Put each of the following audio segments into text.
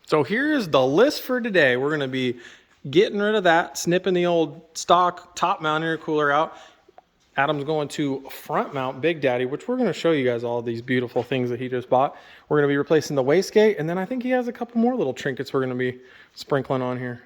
So here's the list for today. We're going to be getting rid of that, snipping the old stock top mount intercooler out. Adam's going to front mount Big Daddy, which we're going to show you guys all these beautiful things that he just bought. We're going to be replacing the wastegate, and then I think he has a couple more little trinkets we're going to be sprinkling on here.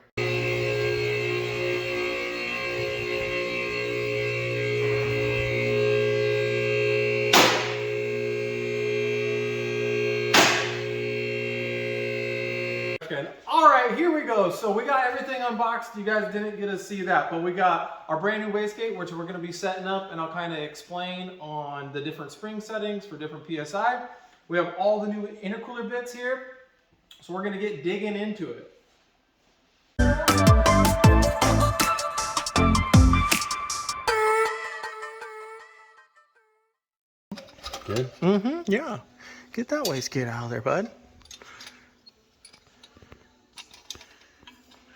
All right, here we go. So we got everything unboxed. You guys didn't get to see that, but we got our brand new wastegate, which we're going to be setting up, and I'll kind of explain on the different spring settings for different PSI. We have all the new intercooler bits here, so we're going to get digging into it. Good? Yeah. Get that wastegate out of there, bud.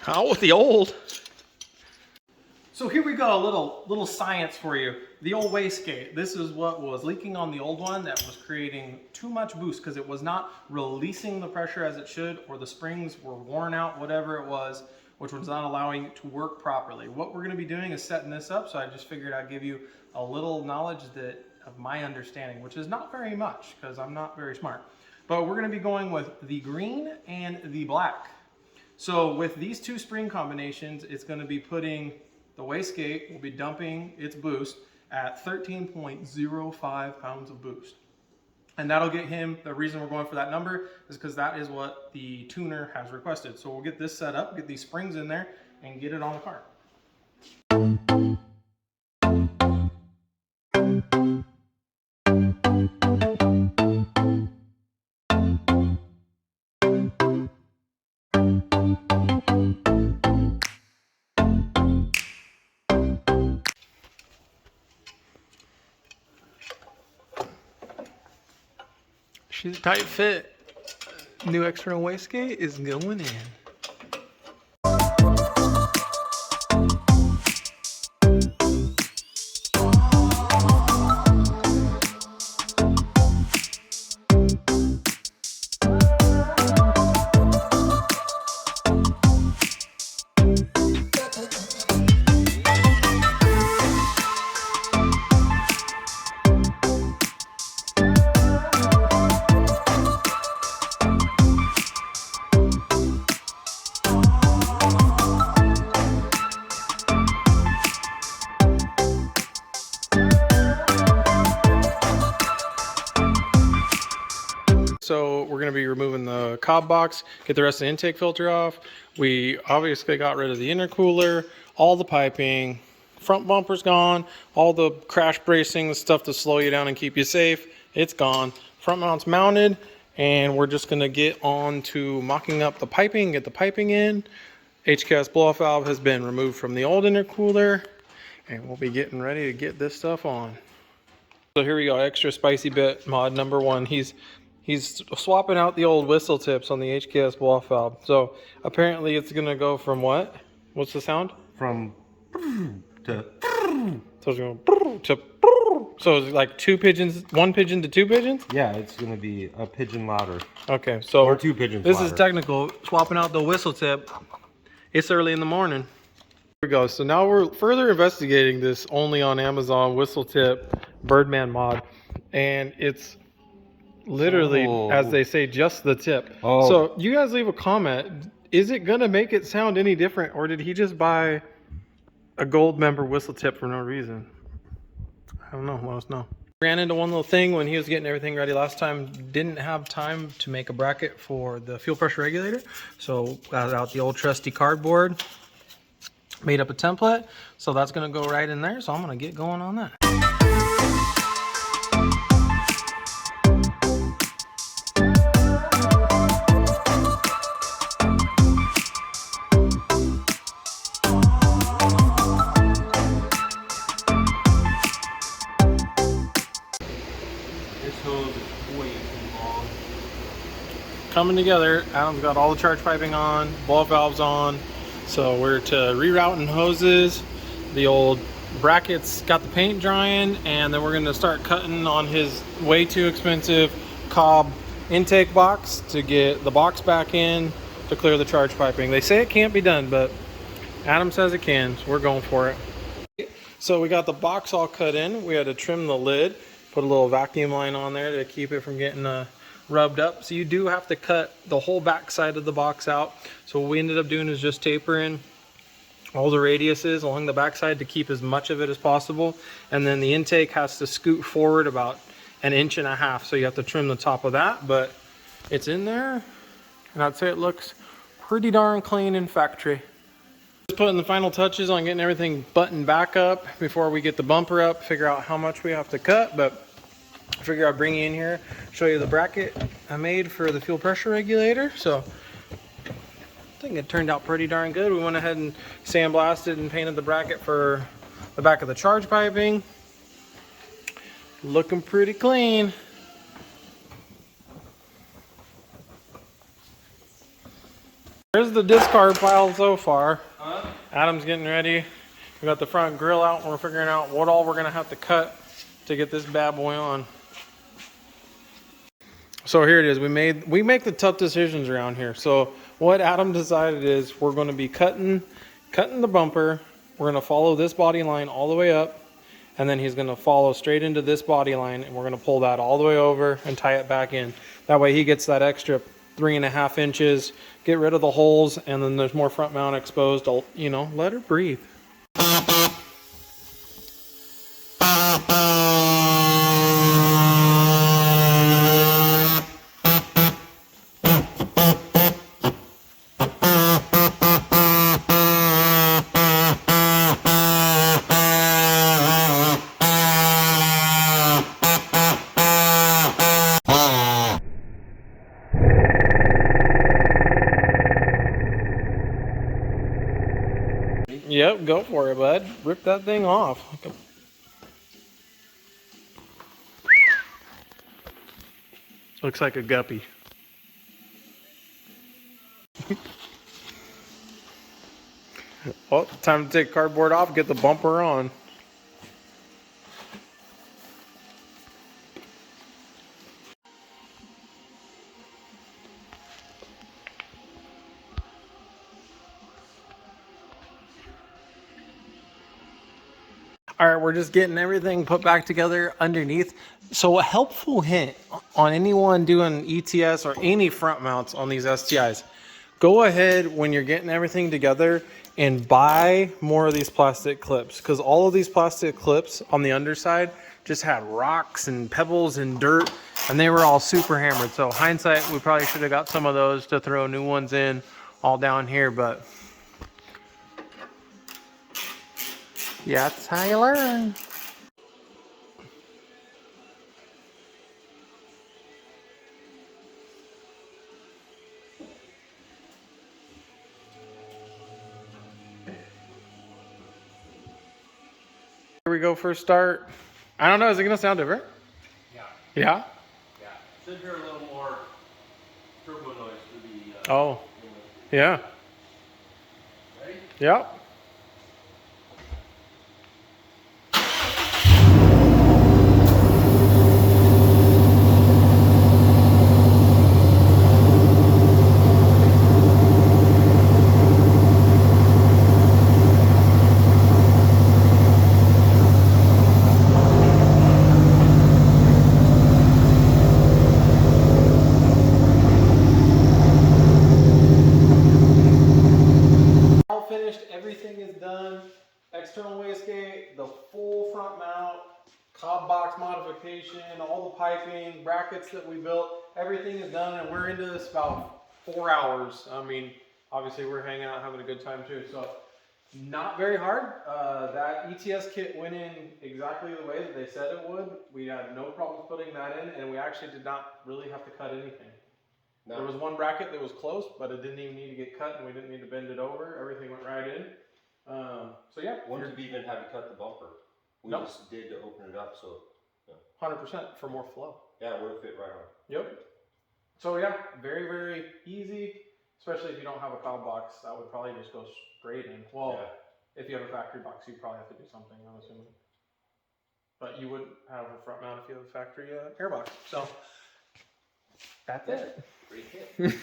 Out with the old. So here we go, a little science for you. The old wastegate, this is what was leaking on the old one that was creating too much boost because it was not releasing the pressure as it should, or the springs were worn out, whatever it was, which was not allowing it to work properly. What we're gonna be doing is setting this up, so I just figured I'd give you a little knowledge of my understanding, which is not very much because I'm not very smart. But we're gonna be going with the green and the black. So with these two spring combinations, it's going to be putting the wastegate, will be dumping its boost at 13.05 pounds of boost. And that'll get him, the reason we're going for that number is because that is what the tuner has requested. So we'll get this set up, get these springs in there, and get it on the car. She's a tight fit. New external wastegate is going in. So we're going to be removing the cob box, get the rest of the intake filter off. We obviously got rid of the intercooler, all the piping, front bumper's gone, all the crash bracing, the stuff to slow you down and keep you safe, it's gone. Front mount's mounted, and we're just going to get on to mocking up the piping, get the piping in. HKS blow-off valve has been removed from the old intercooler, and we'll be getting ready to get this stuff on. So here we go, extra spicy bit mod number one. He's swapping out the old whistle tips on the HKS blow-off valve. So apparently it's gonna go from what? What's the sound? From to. So it's going to. So it's like two pigeons, one pigeon to two pigeons? Yeah, it's gonna be a pigeon louder. Okay, so or two pigeons this louder. is technical, swapping out the whistle tip. It's early in the morning. Here we go. So now we're further investigating this only on Amazon whistle tip Birdman mod, and it's literally, as they say, just the tip. So you guys leave a comment. Is it gonna make it sound any different, or did he just buy a gold member whistle tip for no reason? I don't know. Let us know. Ran into one little thing when he was getting everything ready last time. Didn't have time to make a bracket for the fuel pressure regulator, so got out the old trusty cardboard, made up a template. So that's gonna go right in there. So I'm gonna get going on that. Coming together. Adam's got all the charge piping on, blow-off valves on. So we're to rerouting hoses. The old brackets got the paint drying, and then we're going to start cutting on his way too expensive Cobb intake box to get the box back in, to clear the charge piping. They say it can't be done, but Adam says it can, so we're going for it. So we got the box all cut in. We had to trim the lid, put a little vacuum line on there to keep it from getting rubbed up. So you do have to cut the whole back side of the box out. So what we ended up doing is just tapering all the radiuses along the back side to keep as much of it as possible. And then the intake has to scoot forward about 1.5 inches. So you have to trim the top of that, but it's in there. And I'd say it looks pretty darn clean in factory. Just putting the final touches on getting everything buttoned back up before we get the bumper up, figure out how much we have to cut, but I figure I'd bring you in here, show you the bracket I made for the fuel pressure regulator. So I think it turned out pretty darn good. We went ahead and sandblasted and painted the bracket for the back of the charge piping. Looking pretty clean. There's the discard pile so far. Adam's getting ready. We got the front grill out and we're figuring out what all we're gonna have to cut to get this bad boy on. So here it is. We make the tough decisions around here. So what Adam decided is we're gonna be cutting the bumper. We're gonna follow this body line all the way up, and then he's gonna follow straight into this body line, and we're gonna pull that all the way over and tie it back in. That way he gets that extra 3.5 inches, get rid of the holes, and then there's more front mount exposed. You know, let her breathe. Yep, go for it, bud. Rip that thing off. Looks like a guppy. Oh, time to take cardboard off, get the bumper on. All right, we're just getting everything put back together underneath. So a helpful hint on anyone doing ETS or any front mounts on these STIs, go ahead when you're getting everything together and buy more of these plastic clips, because all of these plastic clips on the underside just had rocks and pebbles and dirt, and they were all super hammered. So hindsight, we probably should have got some of those to throw new ones in all down here, but yeah, that's how you learn. Here we go for a start. I don't know, is it gonna sound different? Yeah. Yeah? Yeah. Should hear a little more turbo noise to the. Oh. Yeah. Ready? Yep. Everything is done. External wastegate, the full front mount, cob box modification, all the piping, brackets that we built, everything is done, and we're into this about 4 hours. I mean, obviously we're hanging out having a good time too, so not very hard. That ETS kit went in exactly the way that they said it would. We had no problems putting that in, and we actually did not really have to cut anything. No. There was one bracket that was close, but it didn't even need to get cut, and we didn't need to bend it over. Everything went right in. So yeah. Wouldn't have even had to cut the bumper. We just did to open it up, so. 100% for more flow. Yeah, it would have fit right on. Yep. So yeah, very, very easy, especially if you don't have a cob box. That would probably just go straight in. Well, if you have a factory box, you'd probably have to do something, I'm assuming. But you wouldn't have a front mount if you have a factory airbox. So that's it. Great kit.